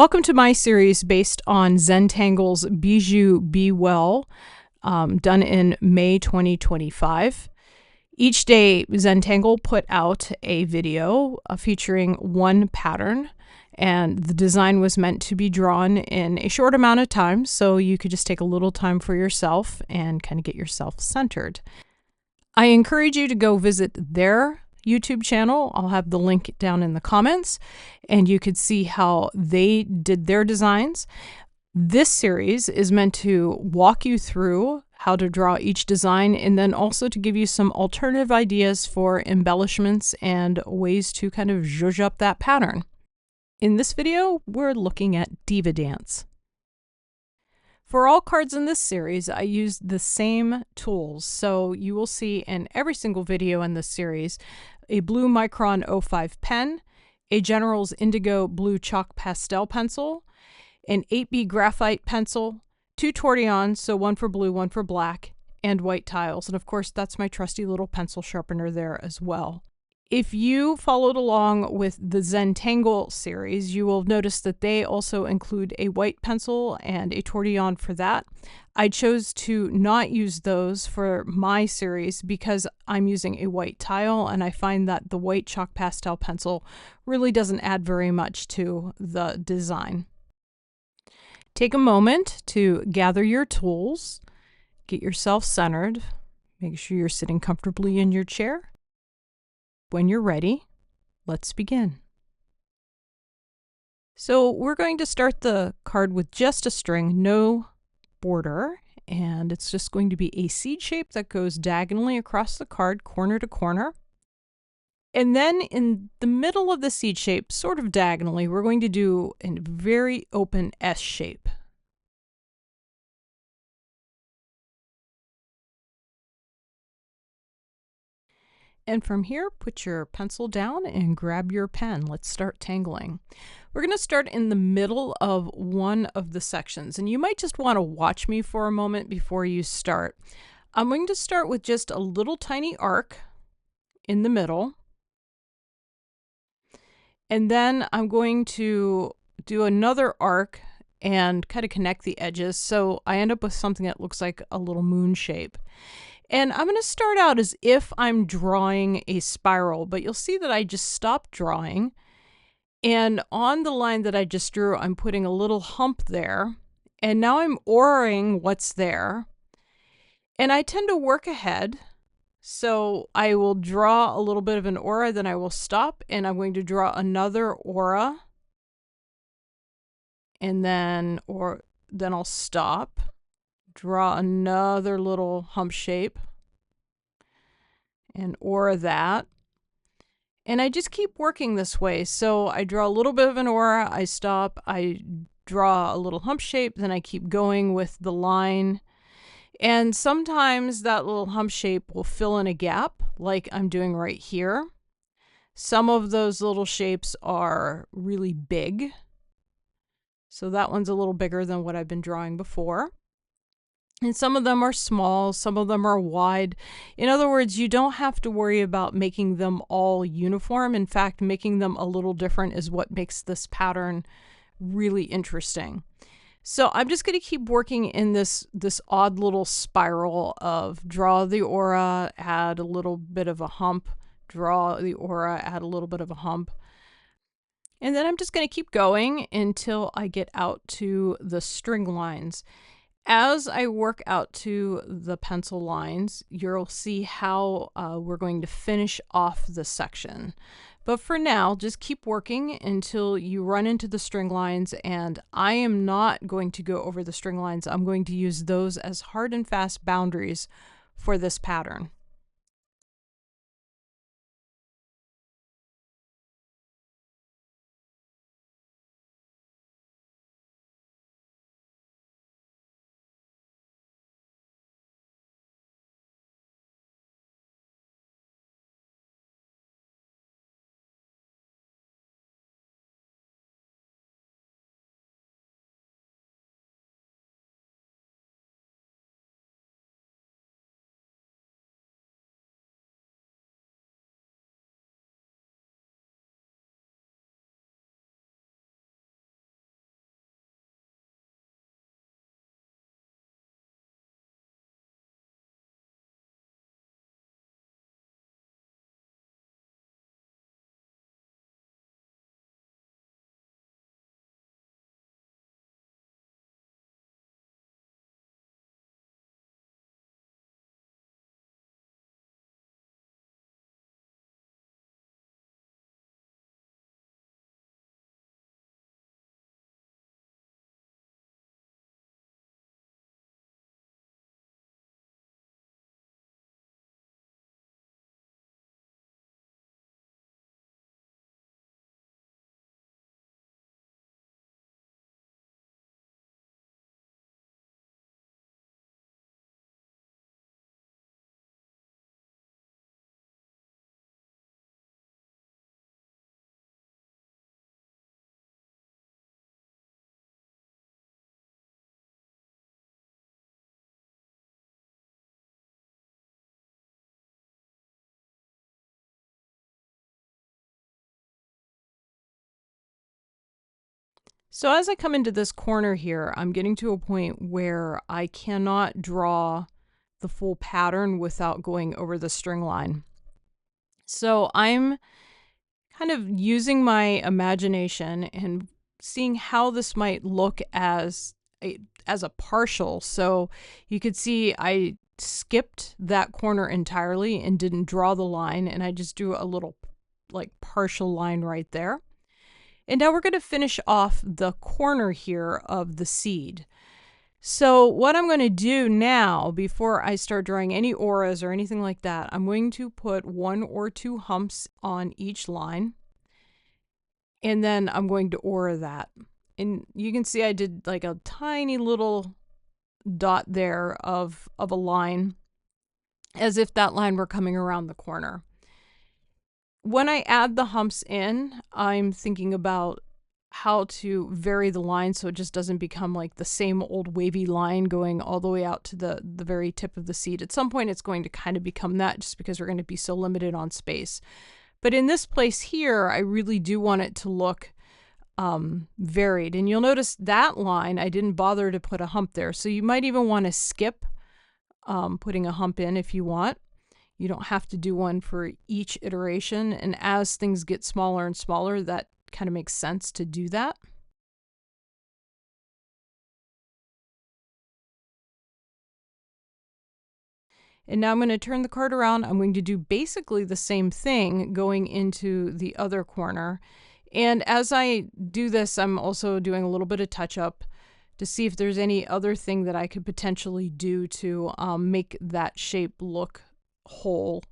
Welcome to my series based on Zentangle's Bijou Be Well, done in May 2025. Each day, Zentangle put out a video featuring one pattern, and the design was meant to be drawn in a short amount of time, so you could just take a little time for yourself and kind of get yourself centered. I encourage you to go visit their YouTube channel. I'll have the link down in the comments, and you could see how they did their designs. This series is meant to walk you through how to draw each design, and then also to give you some alternative ideas for embellishments and ways to kind of zhuzh up that pattern. In this video, we're looking at Diva Dance. For all cards in this series, I used the same tools, so you will see in every single video in this series a blue Micron 05 pen, a General's Indigo blue chalk pastel pencil, an 8B graphite pencil, two Tortillons, so one for blue, one for black, and white tiles. And of course, that's my trusty little pencil sharpener there as well. If you followed along with the Zentangle series, you will notice that they also include a white pencil and a Tortillon for that. I chose to not use those for my series because I'm using a white tile, and I find that the white chalk pastel pencil really doesn't add very much to the design. Take a moment to gather your tools, get yourself centered, make sure you're sitting comfortably in your chair. When you're ready, let's begin. So we're going to start the card with just a string, no border, and it's just going to be a seed shape that goes diagonally across the card, corner to corner. And then in the middle of the seed shape, sort of diagonally, we're going to do a very open S shape. And from here, put your pencil down and grab your pen. Let's start tangling. We're going to start in the middle of one of the sections, and you might just want to watch me for a moment before you start. I'm going to start with just a little tiny arc in the middle, and then I'm going to do another arc and kind of connect the edges, so I end up with something that looks like a little moon shape. And I'm going to start out as if I'm drawing a spiral, but you'll see that I just stopped drawing. And on the line that I just drew, I'm putting a little hump there. And now I'm auraing what's there. And I tend to work ahead. So I will draw a little bit of an aura, then I will stop, and I'm going to draw another aura. And then I'll stop. Draw another little hump shape and aura that. And I just keep working this way. So I draw a little bit of an aura, I stop, I draw a little hump shape, then I keep going with the line. And sometimes that little hump shape will fill in a gap like I'm doing right here. Some of those little shapes are really big. So that one's a little bigger than what I've been drawing before. And some of them are small, some of them are wide. In other words, you don't have to worry about making them all uniform. In fact, making them a little different is what makes this pattern really interesting. So I'm just going to keep working in this odd little spiral of draw the aura, add a little bit of a hump, draw the aura, add a little bit of a hump. And then I'm just going to keep going until I get out to the string lines. As I work out to the pencil lines, you'll see how we're going to finish off the section. But for now, just keep working until you run into the string lines, and I am not going to go over the string lines. I'm going to use those as hard and fast boundaries for this pattern. So as I come into this corner here, I'm getting to a point where I cannot draw the full pattern without going over the string line. So I'm kind of using my imagination and seeing how this might look as a partial. So you could see I skipped that corner entirely and didn't draw the line, and I just drew a little like partial line right there. And now we're going to finish off the corner here of the seed. So what I'm going to do now, before I start drawing any auras or anything like that, I'm going to put 1 or 2 humps on each line. And then I'm going to aura that. And you can see I did like a tiny little dot there of a line, as if that line were coming around the corner. When I add the humps in, I'm thinking about how to vary the line so it just doesn't become like the same old wavy line going all the way out to the very tip of the seed. At some point it's going to kind of become that, just because we're going to be so limited on space. But in this place here, I really do want it to look varied. And you'll notice that line, I didn't bother to put a hump there. So you might even want to skip putting a hump in if you want. You don't have to do one for each iteration. And as things get smaller and smaller, that kind of makes sense to do that. And now I'm going to turn the card around. I'm going to do basically the same thing going into the other corner. And as I do this, I'm also doing a little bit of touch up to see if there's any other thing that I could potentially do to make that shape look whole.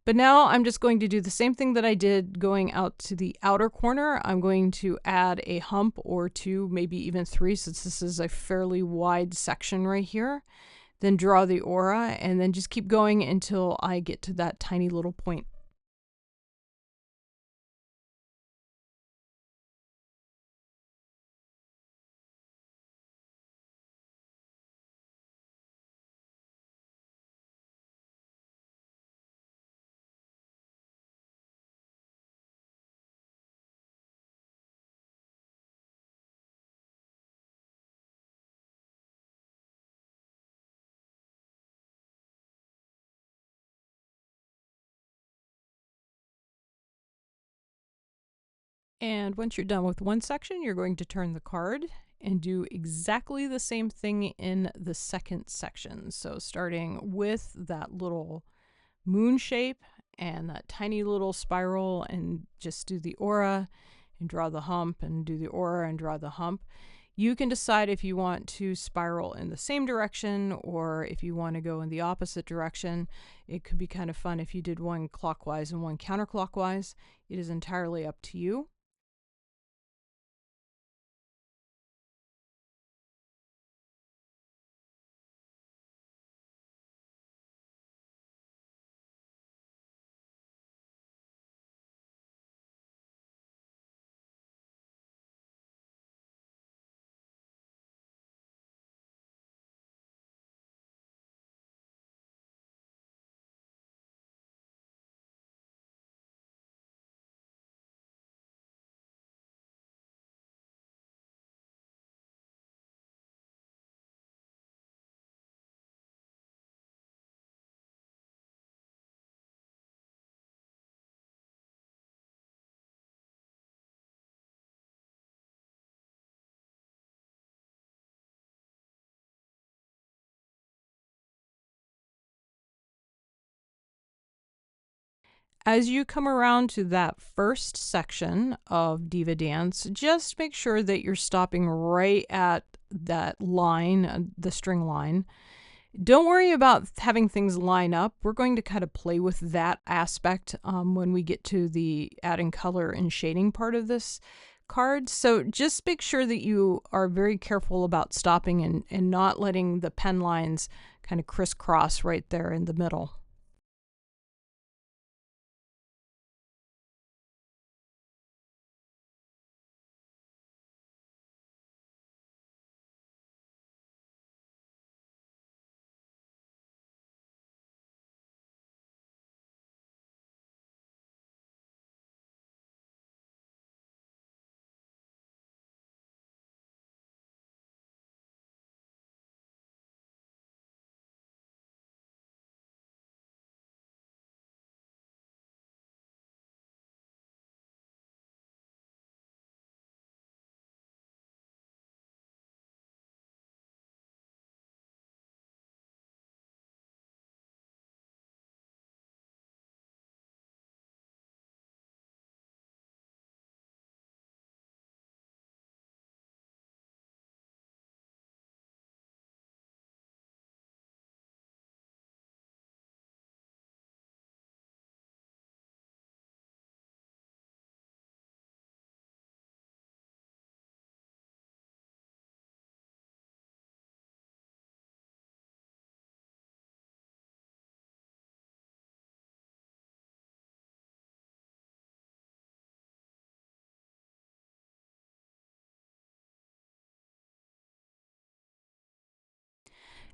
But now I'm just going to do the same thing that I did going out to the outer corner. I'm going to add a hump or 2, maybe even 3, since this is a fairly wide section right here. Then draw the aura, and then just keep going until I get to that tiny little point. And once you're done with one section, you're going to turn the card and do exactly the same thing in the second section. So starting with that little moon shape and that tiny little spiral, and just do the aura and draw the hump, and do the aura and draw the hump. You can decide if you want to spiral in the same direction or if you want to go in the opposite direction. It could be kind of fun if you did one clockwise and one counterclockwise. It is entirely up to you. As you come around to that first section of Diva Dance, just make sure that you're stopping right at that line, the string line. Don't worry about having things line up. We're going to kind of play with that aspect when we get to the adding color and shading part of this card. So just make sure that you are very careful about stopping and not letting the pen lines kind of crisscross right there in the middle.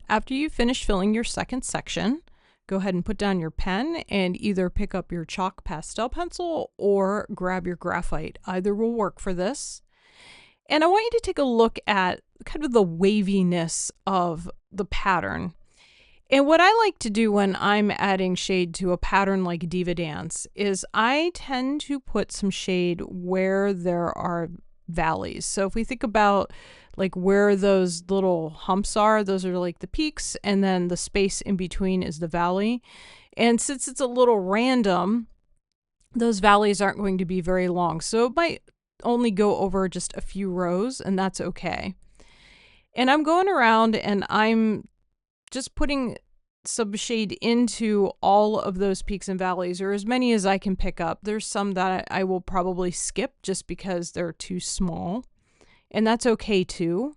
After you finish filling your second section, go ahead and put down your pen and either pick up your chalk pastel pencil or grab your graphite. Either will work for this. And I want you to take a look at kind of the waviness of the pattern. And what I like to do when I'm adding shade to a pattern like Diva Dance is I tend to put some shade where there are valleys. So if we think about like where those little humps are, those are like the peaks, and then the space in between is the valley. And since it's a little random, those valleys aren't going to be very long. So it might only go over just a few rows, and that's okay. And I'm going around and I'm just putting some shade into all of those peaks and valleys, or as many as I can pick up. There's some that I will probably skip just because they're too small, and that's okay too.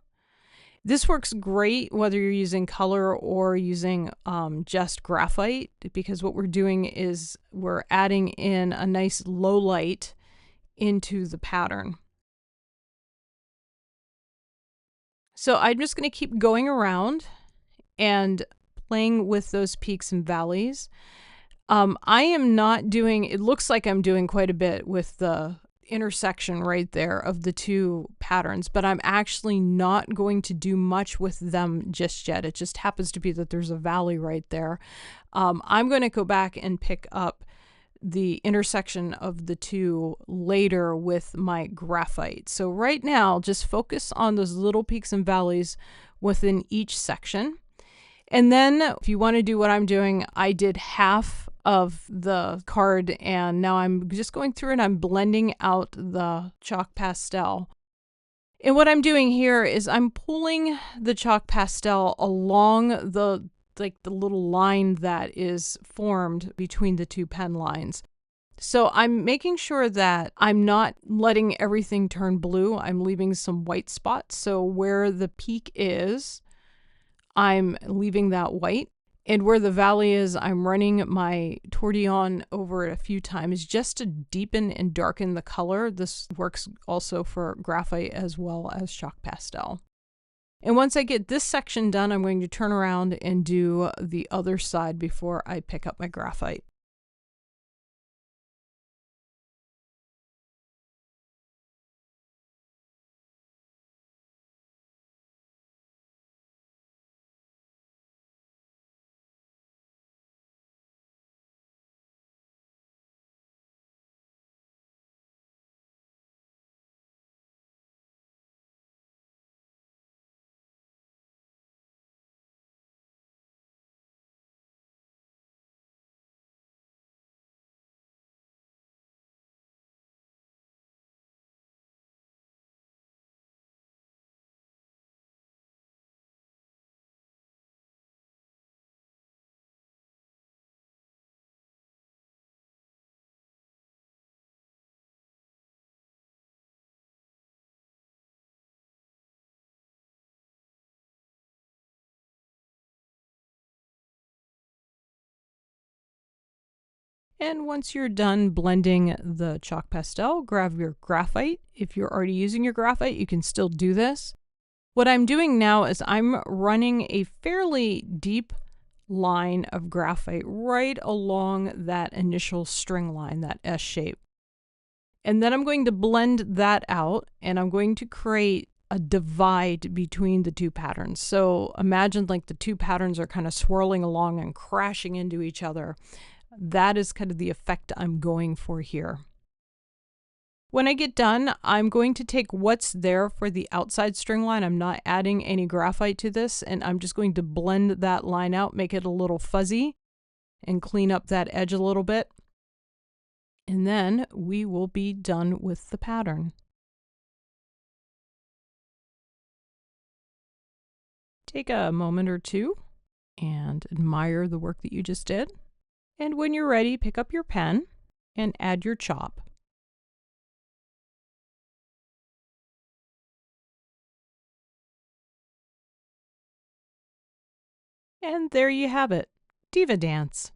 This works great whether you're using color or using just graphite, because what we're doing is we're adding in a nice low light into the pattern. So I'm just going to keep going around and playing with those peaks and valleys. I am not doing, it looks like I'm doing quite a bit with the intersection right there of the two patterns, but I'm actually not going to do much with them just yet. It just happens to be that there's a valley right there. I'm going to go back and pick up the intersection of the two later with my graphite. So right now, just focus on those little peaks and valleys within each section. And then if you want to do what I'm doing, I did half of the card and now I'm just going through and I'm blending out the chalk pastel. And what I'm doing here is I'm pulling the chalk pastel along the little line that is formed between the two pen lines. So I'm making sure that I'm not letting everything turn blue. I'm leaving some white spots. So where the peak is, I'm leaving that white. And where the valley is, I'm running my Tortillon over it a few times just to deepen and darken the color. This works also for graphite as well as chalk pastel. And once I get this section done, I'm going to turn around and do the other side before I pick up my graphite. And once you're done blending the chalk pastel, grab your graphite. If you're already using your graphite, you can still do this. What I'm doing now is I'm running a fairly deep line of graphite right along that initial string line, that S shape. And then I'm going to blend that out and I'm going to create a divide between the two patterns. So imagine like the two patterns are kind of swirling along and crashing into each other. That is kind of the effect I'm going for here. When I get done, I'm going to take what's there for the outside string line. I'm not adding any graphite to this, and I'm just going to blend that line out, make it a little fuzzy, and clean up that edge a little bit. And then we will be done with the pattern. Take a moment or two and admire the work that you just did. And when you're ready, pick up your pen and add your chop. And there you have it, Diva Dance.